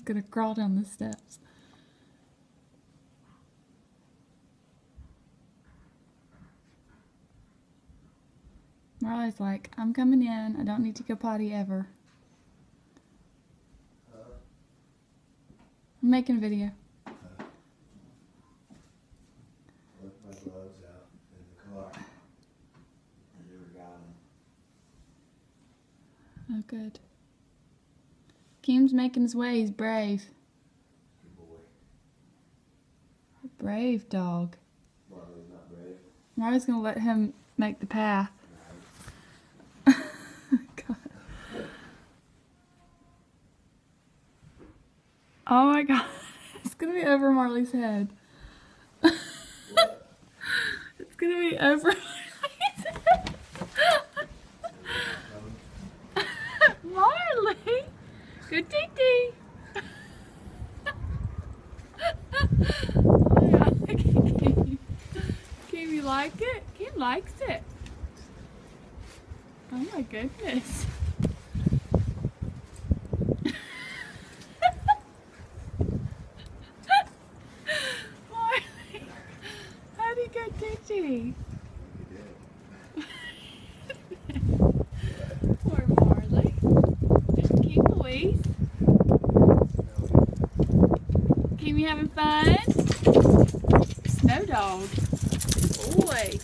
gonna crawl down the steps. Marley's like, I'm coming in. I don't need to go potty ever. I'm making a video. Left my gloves out in the car. I never got them. Oh, good. Keem's making his way. He's brave. Good boy. Brave dog. Marley's not brave. Marley's gonna let him make the path. God. Oh my God. It's gonna be over Marley's head. What? It's gonna be over Marley's head. Marley! Good tee-tee! Oh my God. Keem, you like it? Keem likes it. Oh my goodness. Marley, how'd he get tee-tee? Poor Marley. Just keep Louise. Keep you having fun? Snow dog. Boy.